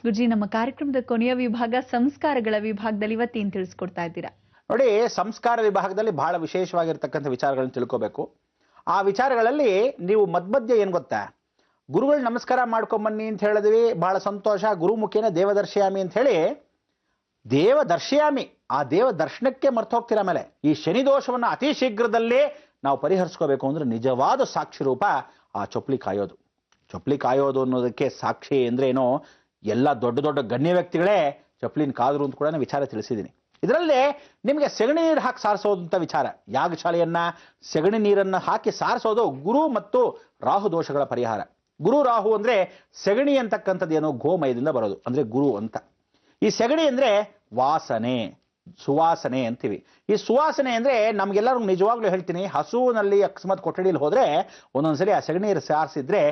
ಗುರುಜಿ, ನಮ್ಮ ಕಾರ್ಯಕ್ರಮದ ಕೊನೆಯ ವಿಭಾಗ ಸಂಸ್ಕಾರಗಳ ವಿಭಾಗದಲ್ಲಿ ಇವತ್ತೇನು ತಿಳಿಸ್ಕೊಡ್ತಾ ಇದ್ದೀರಾ? ನೋಡಿ, ಸಂಸ್ಕಾರ ವಿಭಾಗದಲ್ಲಿ ಬಹಳ ವಿಶೇಷವಾಗಿರ್ತಕ್ಕಂಥ ವಿಚಾರಗಳನ್ನು ತಿಳ್ಕೋಬೇಕು. ಆ ವಿಚಾರಗಳಲ್ಲಿ ನೀವು ಮಧ್ಯ ಏನು ಗೊತ್ತಾ, ಗುರುಗಳು ನಮಸ್ಕಾರ ಮಾಡ್ಕೊಂಬನ್ನಿ ಅಂತ ಹೇಳಿದ್ವಿ, ಬಹಳ ಸಂತೋಷ. ಗುರುಮುಖೇನ ದೇವದರ್ಶಯಾಮಿ ಅಂತ ಹೇಳಿ ದೇವದರ್ಶಯಾಮಿ, ಆ ದೇವ ದರ್ಶನಕ್ಕೆ ಮರ್ತು ಹೋಗ್ತೀರ. ಆಮೇಲೆ ಈ ಶನಿ ದೋಷವನ್ನು ಅತಿ ಶೀಘ್ರದಲ್ಲೇ ನಾವು ಪರಿಹರಿಸ್ಕೋಬೇಕು ಅಂದ್ರೆ ನಿಜವಾದ ಸಾಕ್ಷಿ ರೂಪ ಆ ಚೊಪ್ಲಿ ಕಾಯೋದು. ಚೊಪ್ಲಿ ಕಾಯೋದು ಅನ್ನೋದಕ್ಕೆ ಸಾಕ್ಷಿ ಅಂದ್ರೆ ಏನೋ, ಎಲ್ಲ ದೊಡ್ಡ ದೊಡ್ಡ ಗಣ್ಯ ವ್ಯಕ್ತಿಗಳೇ ಚಪ್ಲಿನ ಕಾದ್ರು ಅಂತ ಕೂಡ ವಿಚಾರ ತಿಳಿಸಿದ್ದೀನಿ. ಇದರಲ್ಲೇ ನಿಮಗೆ ಸೆಗಣಿ ನೀರು ಹಾಕಿ ಸಾರಿಸೋದು ಅಂತ ವಿಚಾರ. ಯಾಗಶಾಲೆಯನ್ನ ಸೆಗಣಿ ನೀರನ್ನ ಹಾಕಿ ಸಾರಿಸೋದು ಗುರು ಮತ್ತು ರಾಹು ದೋಷಗಳ ಪರಿಹಾರ. ಗುರು ರಾಹು ಅಂದ್ರೆ ಸೆಗಣಿ ಅಂತಕ್ಕಂಥದ್ದು ಏನೋ ಗೋಮಯದಿಂದ ಬರೋದು, ಅಂದ್ರೆ ಗುರು ಅಂತ. ಈ ಸೆಗಣಿ ಅಂದ್ರೆ ವಾಸನೆ, ಸುವಾಸನೆ ಅಂತೀವಿ. ಈ ಸುವಾಸನೆ ಅಂದ್ರೆ ನಮ್ಗೆಲ್ಲರಿಗೂ ನಿಜವಾಗ್ಲೂ ಹೇಳ್ತೀನಿ, ಹಸುವಿನಲ್ಲಿ ಅಕಸ್ಮಾತ್ ಕೊಠಡಿಯಲ್ಲಿ ಹೋದ್ರೆ ಒಂದೊಂದ್ಸಲಿ ಆ ಸೆಗಣಿ ನೀರು ಸಾರಿಸಿದ್ರೆ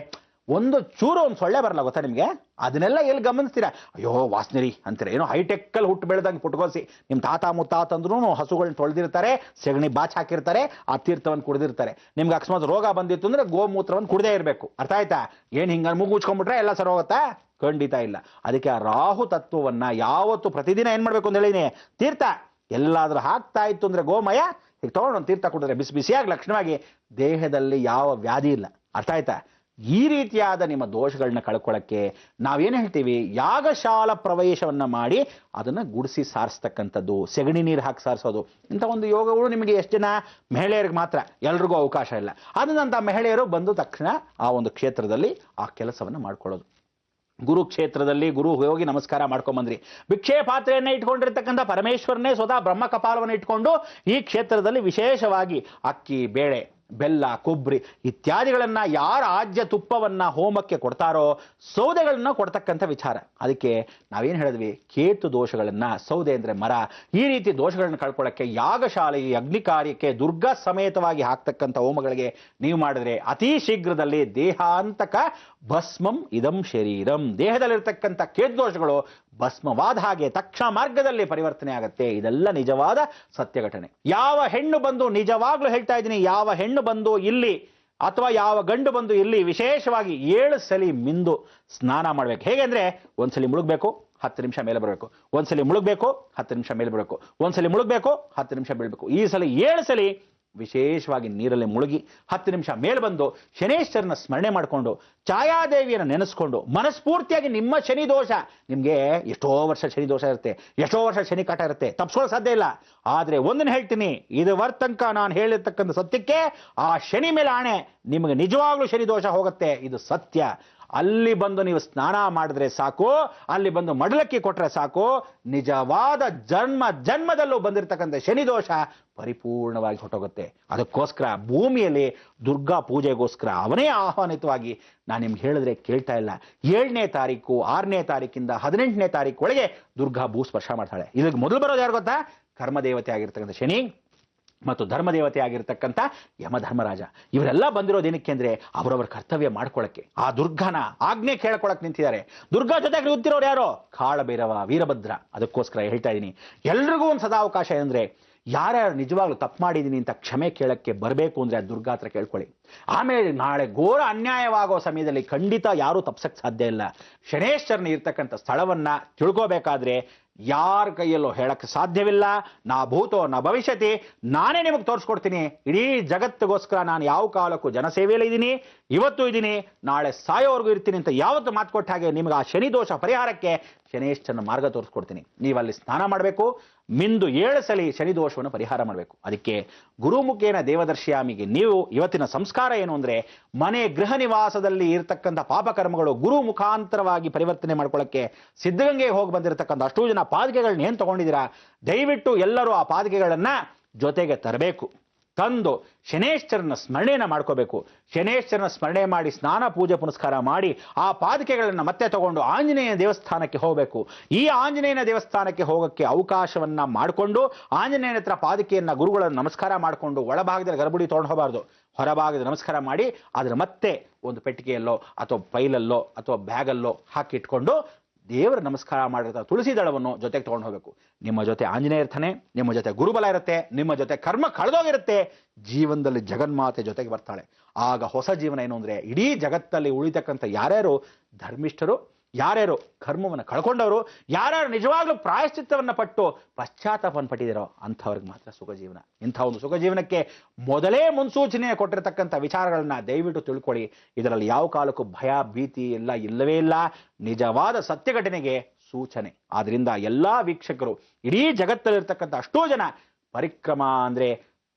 ಒಂದು ಚೂರು ಒಂದು ಸೊಳ್ಳೆ ಬರಲ್ಲ, ಗೊತ್ತಾ ನಿಮ್ಗೆ? ಅದನ್ನೆಲ್ಲ ಎಲ್ಲಿ ಗಮನಿಸ್ತೀರಾ? ಅಯ್ಯೋ ವಾಸನೆ ರೀ ಅಂತೀರ. ಏನೋ ಹೈಟೆಕ್ಕಲ್ಲಿ ಹುಟ್ಟು ಬೆಳೆದಂಗೆ ಪುಟ್ಕೋಸಿ ನಿಮ್ಮ ತಾತ ಮುತ್ತಾತ ಅಂದ್ರೂ ಹಸುಗಳನ್ನ ತೊಳೆದಿರ್ತಾರೆ, ಸೆಗಣಿ ಬಾಚ್ ಹಾಕಿರ್ತಾರೆ, ಆ ತೀರ್ಥವನ್ನು ಕುಡಿದಿರ್ತಾರೆ. ನಿಮ್ಗೆ ಅಕಸ್ಮಾತ್ ರೋಗ ಬಂದಿತ್ತು ಅಂದ್ರೆ ಗೋಮೂತ್ರವನ್ನು ಕುಡದೇ ಇರಬೇಕು. ಅರ್ಥ ಆಯ್ತಾ? ಏನು ಹಿಂಗ ಮೂಗು ಮುಚ್ಕೊಂಡ್ಬಿಟ್ರೆ ಎಲ್ಲ ಸರಿ ಹೋಗುತ್ತಾ? ಖಂಡಿತ ಇಲ್ಲ. ಅದಕ್ಕೆ ಆ ರಾಹು ತತ್ವವನ್ನ ಯಾವತ್ತು ಪ್ರತಿದಿನ ಏನ್ ಮಾಡ್ಬೇಕು ಅಂತ ಹೇಳಿನಿ, ತೀರ್ಥ ಎಲ್ಲಾದ್ರೂ ಹಾಕ್ತಾ ಇತ್ತು ಅಂದ್ರೆ ಗೋಮಯ ಈಗ ತಗೊಂಡು ಒಂದು ತೀರ್ಥ ಕುಡಿದ್ರೆ ಬಿಸಿ ಬಿಸಿಯಾಗಿ ಲಕ್ಷಣವಾಗಿ ದೇಹದಲ್ಲಿ ಯಾವ ವ್ಯಾಧಿ ಇಲ್ಲ. ಅರ್ಥ ಆಯ್ತಾ? ಈ ರೀತಿಯಾದ ನಿಮ್ಮ ದೋಷಗಳನ್ನ ಕಳ್ಕೊಳ್ಳಕ್ಕೆ ನಾವೇನು ಹೇಳ್ತೀವಿ, ಯಾಗಶಾಲ ಪ್ರವೇಶವನ್ನ ಮಾಡಿ ಅದನ್ನ ಗುಡಿಸಿ ಸಾರಿಸ್ತಕ್ಕಂಥದ್ದು, ಸೆಗಣಿ ನೀರು ಹಾಕಿ ಸಾರಿಸೋದು. ಇಂಥ ಒಂದು ಯೋಗಗಳು ನಿಮಗೆ ಎಷ್ಟು ಜನ ಮಹಿಳೆಯರಿಗೆ ಮಾತ್ರ, ಎಲ್ರಿಗೂ ಅವಕಾಶ ಇಲ್ಲ. ಅದನ್ನಂತ ಮಹಿಳೆಯರು ಬಂದು ತಕ್ಷಣ ಆ ಒಂದು ಕ್ಷೇತ್ರದಲ್ಲಿ ಆ ಕೆಲಸವನ್ನ ಮಾಡ್ಕೊಳ್ಳೋದು. ಗುರು ಕ್ಷೇತ್ರದಲ್ಲಿ ಗುರು ಹೋಗಿ ನಮಸ್ಕಾರ ಮಾಡ್ಕೊಂಬಂದ್ರಿ, ಭಿಕ್ಷೆ ಪಾತ್ರೆಯನ್ನೇ ಇಟ್ಕೊಂಡಿರ್ತಕ್ಕಂಥ ಪರಮೇಶ್ವರನೇ ಸ್ವತಃ ಬ್ರಹ್ಮ ಕಪಾಲವನ್ನು ಇಟ್ಕೊಂಡು ಈ ಕ್ಷೇತ್ರದಲ್ಲಿ ವಿಶೇಷವಾಗಿ ಅಕ್ಕಿ, ಬೇಳೆ, ಬೆಲ್ಲ, ಕೊಬ್ಬರಿ ಇತ್ಯಾದಿಗಳನ್ನ, ಯಾರ ಆಜ್ಯ ತುಪ್ಪವನ್ನ ಹೋಮಕ್ಕೆ ಕೊಡ್ತಾರೋ ಸೌದೆಗಳನ್ನ ಕೊಡ್ತಕ್ಕಂಥ ವಿಚಾರ. ಅದಕ್ಕೆ ನಾವೇನು ಹೇಳಿದ್ವಿ, ಕೇತು ದೋಷಗಳನ್ನ, ಸೌದೆ ಅಂದ್ರೆ ಮರ, ಈ ರೀತಿ ದೋಷಗಳನ್ನ ಕಳ್ಕೊಳ್ಳಕ್ಕೆ ಯಾಗಶಾಲೆ ಅಗ್ನಿ ಕಾರ್ಯಕ್ಕೆ ದುರ್ಗಾ ಸಮೇತವಾಗಿ ಹಾಕ್ತಕ್ಕಂಥ ಹೋಮಗಳಿಗೆ ನೀವು ಮಾಡಿದ್ರೆ ಅತಿ ಶೀಘ್ರದಲ್ಲಿ ದೇಹಾಂತಕ ಭಸ್ಮಂ ಇದಂ ಶರೀರಂ, ದೇಹದಲ್ಲಿರ್ತಕ್ಕಂಥ ಕೇತು ದೋಷಗಳು ಭಸ್ಮವಾದ ಹಾಗೆ ತಕ್ಷಣ ಮಾರ್ಗದಲ್ಲಿ ಪರಿವರ್ತನೆ ಆಗತ್ತೆ. ಇದೆಲ್ಲ ನಿಜವಾದ ಸತ್ಯ ಘಟನೆ. ಯಾವ ಹೆಣ್ಣು ಬಂದು, ನಿಜವಾಗ್ಲೂ ಹೇಳ್ತಾ ಇದ್ದೀನಿ, ಯಾವ ಹೆಣ್ಣು ಬಂದು ಇಲ್ಲಿ ಅಥವಾ ಯಾವ ಗಂಡು ಬಂದು ಇಲ್ಲಿ ವಿಶೇಷವಾಗಿ 7 ಸಲಿ ಮಿಂದು ಸ್ನಾನ ಮಾಡ್ಬೇಕು. ಹೇಗೆ ಅಂದ್ರೆ, ಒಂದ್ಸಲಿ ಮುಳುಗ್ಬೇಕು, 10 ನಿಮಿಷ ಮೇಲೆ ಬರಬೇಕು, ಒಂದ್ಸಲಿ ಮುಳುಗ್ಬೇಕು, 10 ನಿಮಿಷ ಮೇಲೆ ಬರಬೇಕು, ಒಂದ್ಸಲಿ ಮುಳುಗ್ಬೇಕು, 10 ನಿಮಿಷ ಬೀಳ್ಬೇಕು. ಈ ಸಲ 7 ಸಲಿ ವಿಶೇಷವಾಗಿ ನೀರಲ್ಲಿ ಮುಳುಗಿ 10 ನಿಮಿಷ ಮೇಲೆ ಬಂದು ಶನೇಶ್ವರನ ಸ್ಮರಣೆ ಮಾಡಿಕೊಂಡು ಛಾಯಾದೇವಿಯನ್ನು ನೆನೆಸ್ಕೊಂಡು ಮನಸ್ಫೂರ್ತಿಯಾಗಿ ನಿಮ್ಮ ಶನಿ ದೋಷ, ನಿಮ್ಗೆ ಎಷ್ಟೋ ವರ್ಷ ಶನಿ ದೋಷ ಇರುತ್ತೆ, ಎಷ್ಟೋ ವರ್ಷ ಶನಿ ಕಾಟ ಇರುತ್ತೆ, ತಪ್ಪಿಸ್ಕೊಳ್ಳೋ ಸಾಧ್ಯ ಇಲ್ಲ. ಆದ್ರೆ ಒಂದನ್ನು ಹೇಳ್ತೀನಿ, ಇದುವರ ತನಕ ನಾನು ಹೇಳಿರ್ತಕ್ಕಂಥ ಸತ್ಯಕ್ಕೆ ಆ ಶನಿ ಮೇಲೆ ಆಣೆ, ನಿಮಗೆ ನಿಜವಾಗ್ಲೂ ಶನಿ ದೋಷ ಹೋಗುತ್ತೆ, ಇದು ಸತ್ಯ. ಅಲ್ಲಿ ಬಂದು ನೀವು ಸ್ನಾನ ಮಾಡಿದ್ರೆ ಸಾಕು, ಅಲ್ಲಿ ಬಂದು ಮಡಲಕ್ಕಿ ಕೊಟ್ರೆ ಸಾಕು, ನಿಜವಾದ ಜನ್ಮದಲ್ಲೂ ಬಂದಿರತಕ್ಕಂಥ ಶನಿ ದೋಷ ಪರಿಪೂರ್ಣವಾಗಿ ಹೊಟ್ಟೋಗುತ್ತೆ. ಅದಕ್ಕೋಸ್ಕರ ಭೂಮಿಯಲ್ಲಿ ದುರ್ಗಾ ಪೂಜೆಗೋಸ್ಕರ ಅವನೇ ಆಹ್ವಾನಿತವಾಗಿ ನಾನು ನಿಮ್ಗೆ ಹೇಳಿದ್ರೆ ಕೇಳ್ತಾ ಇಲ್ಲ. 7ನೇ ತಾರೀಕು, 6ನೇ ತಾರೀಕಿಂದ 18ನೇ ತಾರೀಕು ಒಳಗೆ ದುರ್ಗಾ ಭೂ ಸ್ಪರ್ಶ ಮಾಡ್ತಾಳೆ. ಇದಕ್ಕೆ ಮೊದಲು ಬರೋದು ಯಾರು ಗೊತ್ತಾ? ಕರ್ಮದೇವತೆ ಆಗಿರ್ತಕ್ಕಂಥ ಶನಿ ಮತ್ತು ಧರ್ಮದೇವತೆ ಆಗಿರ್ತಕ್ಕಂಥ ಯಮಧರ್ಮರಾಜ. ಇವರೆಲ್ಲ ಬಂದಿರೋದೇನಕ್ಕೆ ಅಂದ್ರೆ ಅವರವರ ಕರ್ತವ್ಯ ಮಾಡ್ಕೊಳ್ಳಕ್ಕೆ, ಆ ದುರ್ಗಾನ ಆಜ್ಞೆ ಕೇಳ್ಕೊಳಕ್ ನಿಂತಿದ್ದಾರೆ. ದುರ್ಗಾ ಜೊತೆಗೆ ಗೊತ್ತಿರೋರು ಯಾರೋ? ಕಾಳಭೈರವ, ವೀರಭದ್ರ. ಅದಕ್ಕೋಸ್ಕರ ಹೇಳ್ತಾ ಇದ್ದೀನಿ, ಎಲ್ರಿಗೂ ಒಂದು ಸದಾವಕಾಶ ಅಂದ್ರೆ, ಯಾರ್ಯಾರು ನಿಜವಾಗ್ಲೂ ತಪ್ಪು ಮಾಡಿದೀನಿ ಅಂತ ಕ್ಷಮೆ ಕೇಳಕ್ಕೆ ಬರಬೇಕು ಅಂದ್ರೆ ದುರ್ಗಾ ಹತ್ರ ಕೇಳ್ಕೊಳ್ಳಿ. ಆಮೇಲೆ ನಾಳೆ ಘೋರ ಅನ್ಯಾಯವಾಗೋ ಸಮಯದಲ್ಲಿ ಖಂಡಿತ ಯಾರೂ ತಪ್ಸಕ್ ಸಾಧ್ಯ ಇಲ್ಲ. ಶನೇಶ್ವರನ ಇರ್ತಕ್ಕಂಥ ಸ್ಥಳವನ್ನ ತಿಳ್ಕೋಬೇಕಾದ್ರೆ ಯಾರ ಕೈಯಲ್ಲೋ ಹೇಳಕ್ ಸಾಧ್ಯವಿಲ್ಲ. ನಾ ಭೂತೋ ನಾ ಭವಿಷ್ಯತಿ, ನಾನೇ ನಿಮಗೆ ತೋರಿಸ್ಕೊಡ್ತೀನಿ. ಇಡೀ ಜಗತ್ತಿಗೋಸ್ಕರ ನಾನು ಯಾವ ಕಾಲಕ್ಕೂ ಜನಸೇವೆಯಲ್ಲಿ ಇದ್ದೀನಿ, ಇವತ್ತು ಇದ್ದೀನಿ, ನಾಳೆ ಸಾಯೋವರೆಗೂ ಇರ್ತೀನಿ ಅಂತ ಯಾವತ್ತು ಮಾತು ಕೊಟ್ಟ ಹಾಗೆ ನಿಮ್ಗೆ ಆ ಶನಿ ದೋಷ ಪರಿಹಾರಕ್ಕೆ ಶನೇಶ್ವರನ ಮಾರ್ಗ ತೋರಿಸ್ಕೊಡ್ತೀನಿ. ನೀವಲ್ಲಿ ಸ್ನಾನ ಮಾಡಬೇಕು, ಮಿಂದು 7 ಸಲಿ ಶನಿ ದೋಷವನ್ನು ಪರಿಹಾರ ಮಾಡಬೇಕು. ಅದಕ್ಕೆ ಗುರುಮುಖೇನ ದೇವದರ್ಶಿಯಾಮಿಗೆ ನೀವು ಇವತ್ತಿನ ಸಂಸ್ಕಾರ ಏನು ಅಂದ್ರೆ, ಮನೆ ಗೃಹ ನಿವಾಸದಲ್ಲಿ ಇರತಕ್ಕಂಥ ಪಾಪಕರ್ಮಗಳು ಗುರು ಮುಖಾಂತರವಾಗಿ ಪರಿವರ್ತನೆ ಮಾಡ್ಕೊಳ್ಳಕ್ಕೆ ಸಿದ್ಧಗಂಗೆ ಹೋಗಿ ಬಂದಿರತಕ್ಕಂಥ ಅಷ್ಟು ಜನ ಪಾದಕೆಗಳನ್ನ ಏನ್ ತಗೊಂಡಿದ್ದೀರಾ, ದಯವಿಟ್ಟು ಎಲ್ಲರೂ ಆ ಪಾದಕೆಗಳನ್ನ ಜೊತೆಗೆ ತರಬೇಕು. ತಂದು ಶನೇಶ್ವರನ ಸ್ಮರಣೆಯನ್ನ ಮಾಡ್ಕೋಬೇಕು. ಶನೇಶ್ವರನ ಸ್ಮರಣೆ ಮಾಡಿ ಸ್ನಾನ ಪೂಜೆ ಪುನಸ್ಕಾರ ಮಾಡಿ ಆ ಪಾದಕೆಗಳನ್ನ ಮತ್ತೆ ತಗೊಂಡು ಆಂಜನೇಯ ದೇವಸ್ಥಾನಕ್ಕೆ ಹೋಗಬೇಕು. ಈ ಆಂಜನೇಯನ ದೇವಸ್ಥಾನಕ್ಕೆ ಹೋಗಕ್ಕೆ ಅವಕಾಶವನ್ನ ಮಾಡಿಕೊಂಡು ಆಂಜನೇಯನ ಹತ್ರ ಪಾದಕೆಯನ್ನ ಗುರುಗಳನ್ನು ನಮಸ್ಕಾರ ಮಾಡಿಕೊಂಡು ಒಳಭಾಗದಲ್ಲಿ ಗರ್ಭುಡಿ ತಗೊಂಡು ಹೋಗಬಾರ್ದು, ಹೊರಭಾಗದ ನಮಸ್ಕಾರ ಮಾಡಿ ಅದರ ಮತ್ತೆ ಒಂದು ಪೆಟ್ಟಿಗೆಯಲ್ಲೋ ಅಥವಾ ಪೈಲಲ್ಲೋ ಅಥವಾ ಬ್ಯಾಗಲ್ಲೋ ಹಾಕಿಟ್ಕೊಂಡು ದೇವರ ನಮಸ್ಕಾರ ಮಾಡಿರ್ತಾರೆ ತುಳಸಿ ದಳವನ್ನು ಜೊತೆಗೆ ತಗೊಂಡು ಹೋಗಬೇಕು. ನಿಮ್ಮ ಜೊತೆ ಆಂಜನೇಯ ಇರ್ತಾನೆ, ನಿಮ್ಮ ಜೊತೆ ಗುರುಬಲ ಇರುತ್ತೆ, ನಿಮ್ಮ ಜೊತೆ ಕರ್ಮ ಕಳೆದೋಗಿರುತ್ತೆ, ಜೀವನದಲ್ಲಿ ಜಗನ್ಮಾತೆ ಜೊತೆಗೆ ಬರ್ತಾಳೆ. ಆಗ ಹೊಸ ಜೀವನ ಏನು ಅಂದ್ರೆ, ಇಡೀ ಜಗತ್ತಲ್ಲಿ ಉಳಿತಕ್ಕಂಥ ಯಾರ್ಯಾರು ಧರ್ಮಿಷ್ಠರು ಯಾರ್ಯಾರು ಕರ್ಮವನ್ನು ಕಳ್ಕೊಂಡವರು, ಯಾರ್ಯಾರು ನಿಜವಾಗ್ಲೂ ಪ್ರಾಯಶ್ಚಿತ್ತವನ್ನ ಪಟ್ಟು ಪಶ್ಚಾತ್ತಾಪವನ್ನು ಪಟ್ಟಿದಿರೋ ಅಂಥವ್ರಿಗೆ ಮಾತ್ರ ಸುಖ ಜೀವನ. ಇಂಥ ಒಂದು ಸುಖ ಜೀವನಕ್ಕೆ ಮೊದಲೇ ಮುನ್ಸೂಚನೆ ಕೊಟ್ಟಿರತಕ್ಕಂಥ ವಿಚಾರಗಳನ್ನ ದಯವಿಟ್ಟು ತಿಳ್ಕೊಳ್ಳಿ. ಇದರಲ್ಲಿ ಯಾವ ಕಾಲಕ್ಕೂ ಭಯ ಭೀತಿ ಎಲ್ಲ ಇಲ್ಲವೇ ಇಲ್ಲ, ನಿಜವಾದ ಸತ್ಯ ಘಟನೆಗೆ ಸೂಚನೆ. ಆದ್ರಿಂದ ಎಲ್ಲಾ ವೀಕ್ಷಕರು, ಇಡೀ ಜಗತ್ತಲ್ಲಿರ್ತಕ್ಕಂಥ ಅಷ್ಟೋ ಜನ ಪರಿಕ್ರಮ ಅಂದ್ರೆ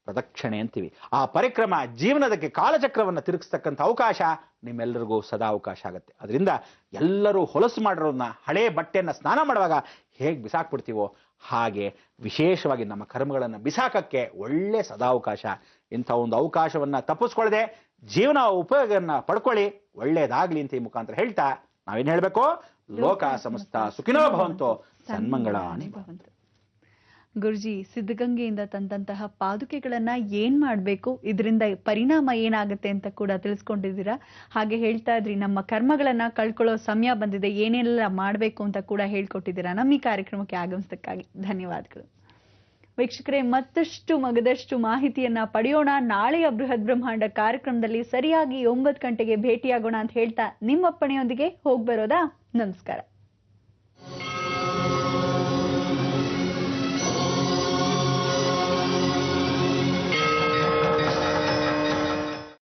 ಪ್ರದಕ್ಷಿಣೆ ಅಂತೀವಿ, ಆ ಪರಿಕ್ರಮ ಜೀವನದಕ್ಕೆ ಕಾಲಚಕ್ರವನ್ನು ತಿರುಗಿಸ್ತಕ್ಕಂಥ ಅವಕಾಶ ನಿಮ್ಮೆಲ್ಲರಿಗೂ ಸದಾ ಅವಕಾಶ ಆಗುತ್ತೆ. ಅದರಿಂದ ಎಲ್ಲರೂ ಹೊಲಸು ಮಾಡಿರೋದನ್ನ, ಹಳೆ ಬಟ್ಟೆಯನ್ನ ಸ್ನಾನ ಮಾಡುವಾಗ ಹೇಗೆ ಬಿಸಾಕ್ಬಿಡ್ತೀವೋ ಹಾಗೆ ವಿಶೇಷವಾಗಿ ನಮ್ಮ ಕರ್ಮಗಳನ್ನು ಬಿಸಾಕಕ್ಕೆ ಒಳ್ಳೆ ಸದಾವಕಾಶ. ಇಂಥ ಒಂದು ಅವಕಾಶವನ್ನ ತಪ್ಪಿಸ್ಕೊಳ್ಳದೆ ಜೀವನ ಉಪಯೋಗವನ್ನ ಪಡ್ಕೊಳ್ಳಿ, ಒಳ್ಳೇದಾಗ್ಲಿ ಅಂತ ಈ ಮುಖಾಂತರ ಹೇಳ್ತಾ ನಾವೇನ್ ಹೇಳ್ಬೇಕು, ಲೋಕ ಸಮಸ್ತ ಸುಖಿನೋ ಭವಂತು, ಸನ್ಮಂಗಳಾನಿ ಭವಂತು. ಗುರುಜಿ, ಸಿದ್ಧಗಂಗೆಯಿಂದ ತಂದಂತಹ ಪಾದುಕೆಗಳನ್ನ ಏನ್ ಮಾಡ್ಬೇಕು, ಇದರಿಂದ ಪರಿಣಾಮ ಏನಾಗುತ್ತೆ ಅಂತ ಕೂಡ ತಿಳಿಸ್ಕೊಂಡಿದ್ದೀರಾ. ಹಾಗೆ ಹೇಳ್ತಾ ಇದ್ರಿ ನಮ್ಮ ಕರ್ಮಗಳನ್ನ ಕಳ್ಕೊಳ್ಳೋ ಸಮಯ ಬಂದಿದೆ, ಏನೆಲ್ಲ ಮಾಡ್ಬೇಕು ಅಂತ ಕೂಡ ಹೇಳ್ಕೊಟ್ಟಿದ್ದೀರಾ. ನಮ್ಮ ಈ ಕಾರ್ಯಕ್ರಮಕ್ಕೆ ಆಗಮಿಸದಕ್ಕಾಗಿ ಧನ್ಯವಾದಗಳು. ವೀಕ್ಷಕರೇ, ಮತ್ತಷ್ಟು ಮಗದಷ್ಟು ಮಾಹಿತಿಯನ್ನ ಪಡೆಯೋಣ. ನಾಳೆಯ ಬೃಹತ್ ಬ್ರಹ್ಮಾಂಡ ಕಾರ್ಯಕ್ರಮದಲ್ಲಿ ಸರಿಯಾಗಿ 9 ಗಂಟೆಗೆ ಭೇಟಿಯಾಗೋಣ ಅಂತ ಹೇಳ್ತಾ ನಿಮ್ಮಪ್ಪಣೆಯೊಂದಿಗೆ ಹೋಗ್ಬರೋದಾ. ನಮಸ್ಕಾರ.